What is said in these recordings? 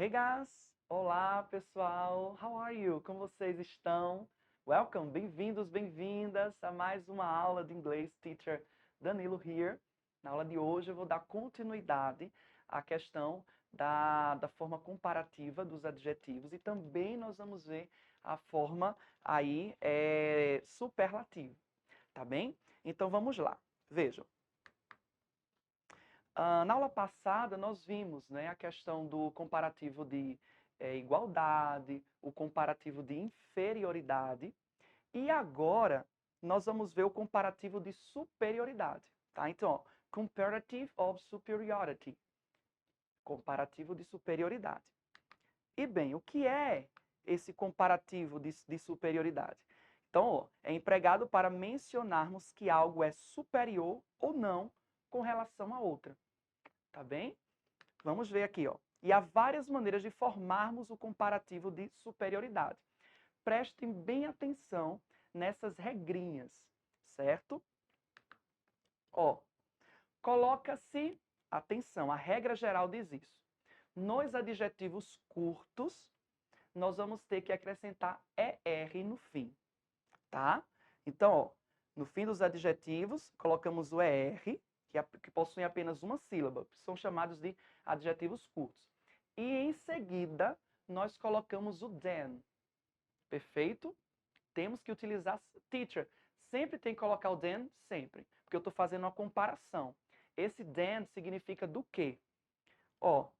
Hey guys! Olá pessoal! How are you? Como vocês estão? Welcome! Bem-vindos, bem-vindas a mais uma aula de inglês. Teacher Danilo here. Na aula de hoje eu vou dar continuidade à questão da forma comparativa dos adjetivos e também nós vamos ver a forma aí superlativa, tá bem? Então vamos lá. Vejam. Na aula passada, nós vimos, né, a questão do comparativo de igualdade, o comparativo de inferioridade, e agora nós vamos ver o comparativo de superioridade. Tá? Então, ó, comparative of superiority, comparativo de superioridade. E bem, o que é esse comparativo de superioridade? Então, ó, é empregado para mencionarmos que algo é superior ou não com relação a outra. Tá bem? Vamos ver aqui, ó. E há várias maneiras de formarmos o comparativo de superioridade. Prestem bem atenção nessas regrinhas, certo? Ó, coloca-se, atenção, a regra geral diz isso. Nos adjetivos curtos, nós vamos ter que acrescentar ER no fim, tá? Então, ó, no fim dos adjetivos, colocamos o ER, que possuem apenas uma sílaba, são chamados de adjetivos curtos. E em seguida, nós colocamos o than. Perfeito? Temos que utilizar teacher. Sempre tem que colocar o than, sempre, porque eu estou fazendo uma comparação. Esse than significa do quê? Ó,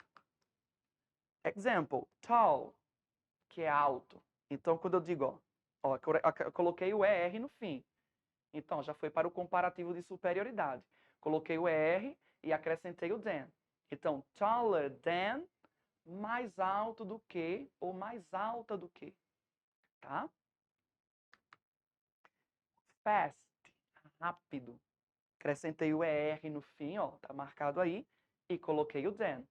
example, tall, que é alto. Então, quando eu digo, ó, eu coloquei o ER no fim. Então, já foi para o comparativo de superioridade. Coloquei o ER e acrescentei o than. Então, taller than, mais alto do que, ou mais alta do que. Tá? Fast, rápido. Acrescentei o ER no fim, ó, tá marcado aí, e coloquei o than.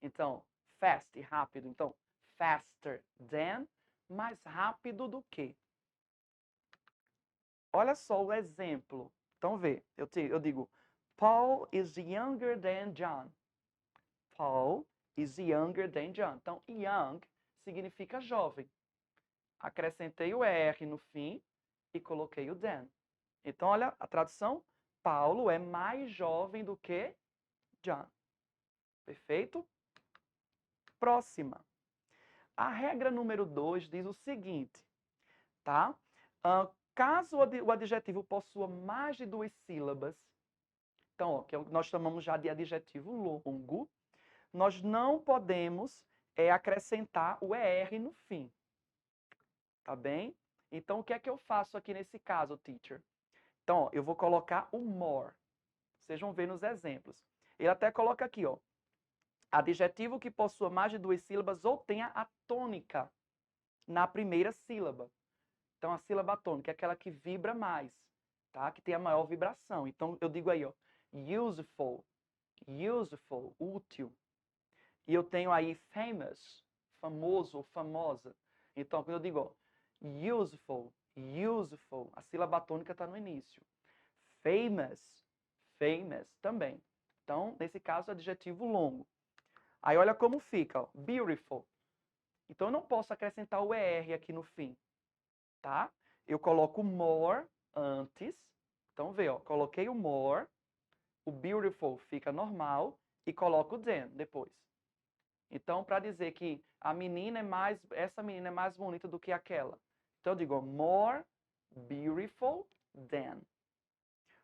Então, fast, rápido. Então, faster than, mais rápido do que. Olha só o exemplo. Então, vê, eu digo, Paul is younger than John. Paul is younger than John. Então, young significa jovem. Acrescentei o ER no fim e coloquei o than. Então, olha a tradução. Paulo é mais jovem do que John. Perfeito? Próxima. A regra número 2 diz o seguinte, tá? Caso o adjetivo possua mais de 2 sílabas, então, ó, que nós chamamos já de adjetivo longo, nós não podemos acrescentar o ER no fim. Tá bem? Então, o que é que eu faço aqui nesse caso, teacher? Então, ó, eu vou colocar o more. Vocês vão ver nos exemplos. Ele até coloca aqui, ó. Adjetivo que possua mais de 2 sílabas ou tenha a tônica na primeira sílaba. Então, a sílaba tônica é aquela que vibra mais, tá? Que tem a maior vibração. Então, eu digo aí, ó, useful, useful, útil. E eu tenho aí famous, famoso ou famosa. Então, quando eu digo, ó, useful, useful, a sílaba tônica está no início. Famous, famous também. Então, nesse caso, adjetivo longo. Aí olha como fica, ó, beautiful. Então, eu não posso acrescentar o ER aqui no fim, tá? Eu coloco more antes. Então, vê, ó, coloquei o more, o beautiful fica normal e coloco o than depois. Então, para dizer que essa menina é mais bonita do que aquela. Então, eu digo more beautiful than.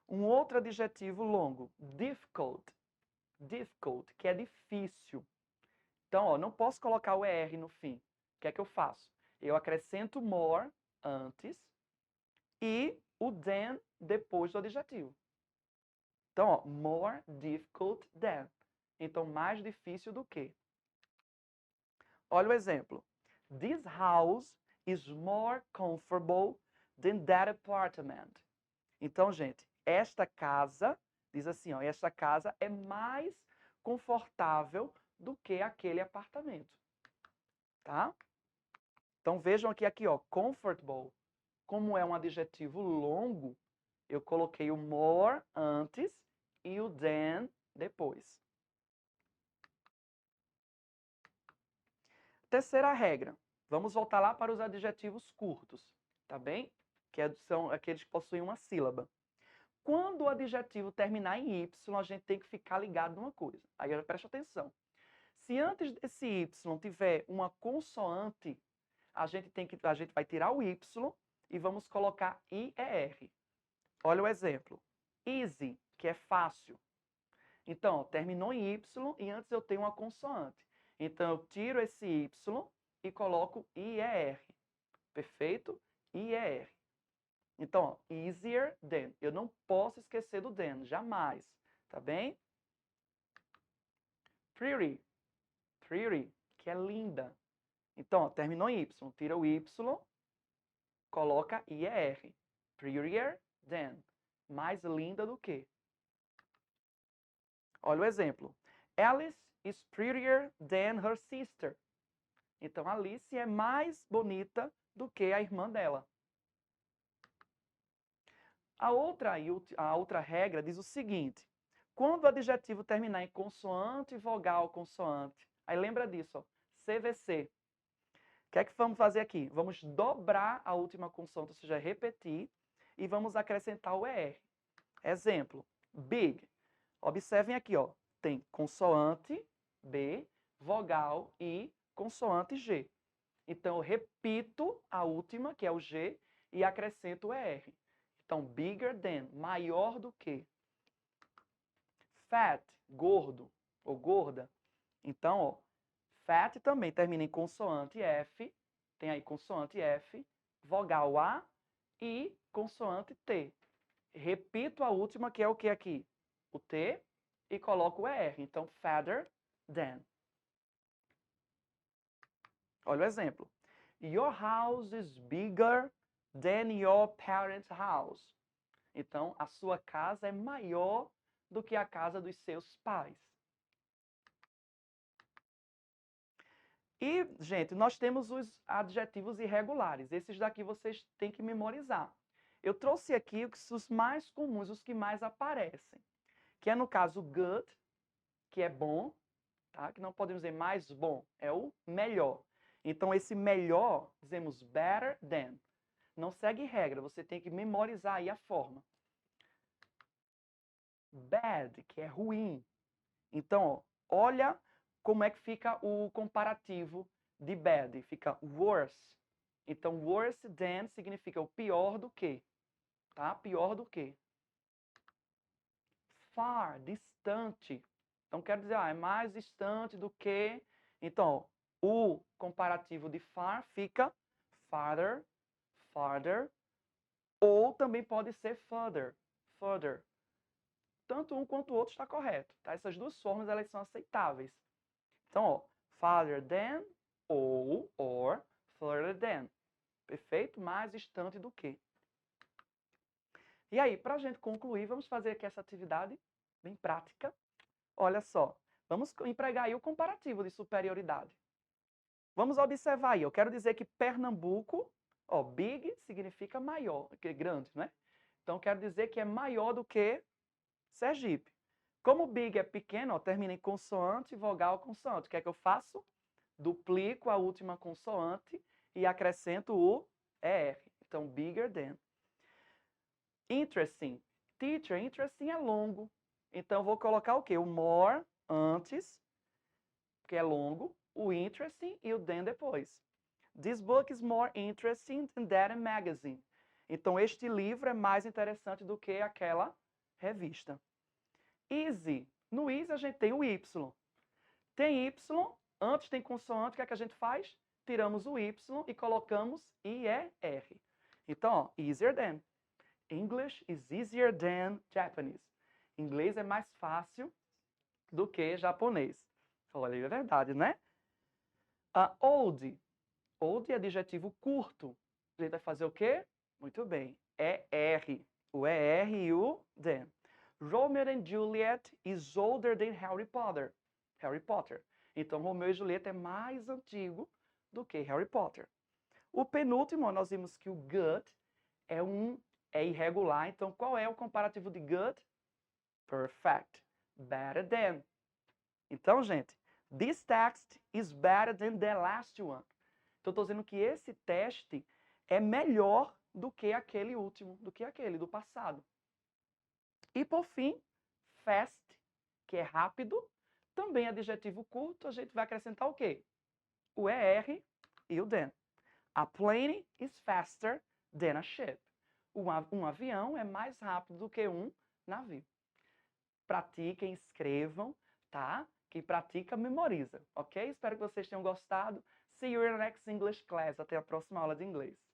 Um outro adjetivo longo, difficult. Difficult, que é difícil. Então, ó, não posso colocar o ER no fim. O que é que eu faço? Eu acrescento more antes e o than depois do adjetivo. Então, ó, more difficult than. Então, mais difícil do que. Olha o exemplo. This house is more comfortable than that apartment. Então, gente, esta casa, diz assim, ó, esta casa é mais confortável do que aquele apartamento. Tá? Então, vejam aqui, ó, comfortable. Como é um adjetivo longo, eu coloquei o more antes e o than depois. Terceira regra. Vamos voltar lá para os adjetivos curtos, tá bem? São aqueles que possuem uma sílaba. Quando o adjetivo terminar em Y, a gente tem que ficar ligado numa coisa. Aí presta atenção. Se antes desse Y tiver uma consoante, a gente vai tirar o Y e vamos colocar IER. Olha o exemplo. Easy, que é fácil. Então, ó, terminou em Y e antes eu tenho uma consoante. Então, eu tiro esse Y e coloco IER. Perfeito? IER. Então, ó, easier than. Eu não posso esquecer do than, jamais. Tá bem? Pretty. Pretty, que é linda. Então, ó, terminou em Y. Tira o Y, coloca IER. Prettier than. Mais linda do que. Olha o exemplo. Alice is prettier than her sister. Então, Alice é mais bonita do que a irmã dela. A outra regra diz o seguinte. Quando o adjetivo terminar em consoante, vogal, consoante. Aí lembra disso, ó, CVC. O que é que vamos fazer aqui? Vamos dobrar a última consoante, ou seja, repetir, e vamos acrescentar o ER. Exemplo, big. Observem aqui, ó, tem consoante B, vogal I, consoante G. Então, eu repito a última, que é o G, e acrescento o ER. Então, bigger than, maior do que. Fat, gordo ou gorda. Então, ó, fat também termina em consoante F, tem aí consoante F, vogal A e consoante T. Repito a última, que é o que aqui? O T, e coloco o ER. Então, fatter than. Olha o exemplo. Your house is bigger than your parents' house. Então, a sua casa é maior do que a casa dos seus pais. E, gente, nós temos os adjetivos irregulares. Esses daqui vocês têm que memorizar. Eu trouxe aqui os mais comuns, os que mais aparecem. Que é, no caso, good, que é bom, tá? Que não podemos dizer mais bom, é o melhor. Então, esse melhor, dizemos better than. Não segue regra, você tem que memorizar aí a forma. Bad, que é ruim. Então, ó, olha como é que fica o comparativo de bad. Fica worse. Então, worse than significa o pior do que. Tá? Pior do que. Far, distante. Então, quer dizer, é mais distante do que. Então, o comparativo de far fica farther, farther. Ou também pode ser further, further. Tanto um quanto o outro está correto. Tá? Essas duas formas elas são aceitáveis. Então, ó, farther than ou or further than. Perfeito? Mais distante do que. E aí, para a gente concluir, vamos fazer aqui essa atividade bem prática. Olha só, vamos empregar aí o comparativo de superioridade. Vamos observar aí, eu quero dizer que Pernambuco, ó, big significa maior, que é grande, né? Então, quero dizer que é maior do que Sergipe. Como big é pequeno, ó, termina em consoante, vogal, consoante. O que é que eu faço? Duplico a última consoante e acrescento o ER. Então, bigger than. Interesting. Teacher, interesting é longo. Então, eu vou colocar o quê? O more antes, que é longo, o interesting e o than depois. This book is more interesting than that magazine. Então, este livro é mais interessante do que aquela revista. Easy. No easy, a gente tem o Y. Tem Y, antes tem consoante, o que é que a gente faz? Tiramos o Y e colocamos IER. Então, ó, easier than. English is easier than Japanese. Inglês é mais fácil do que japonês. Olha, é verdade, né? Old. Old é adjetivo curto. A gente vai fazer o quê? Muito bem. ER. O ER e o than. Romeo and Juliet is older than Harry Potter. Harry Potter. Então, Romeo e Julieta é mais antigo do que Harry Potter. O penúltimo, nós vimos que o good é irregular. Então, qual é o comparativo de good? Perfect. Better than. Então, gente, This text is better than the last one. Então, estou dizendo que esse teste é melhor do que aquele último, do que aquele do passado. E, por fim, fast, que é rápido, também adjetivo curto, a gente vai acrescentar o quê? O ER e o than. A plane is faster than a ship. Um avião é mais rápido do que um navio. Pratiquem, escrevam, tá? Quem pratica, memoriza, ok? Espero que vocês tenham gostado. See you in the next English class. Até a próxima aula de inglês.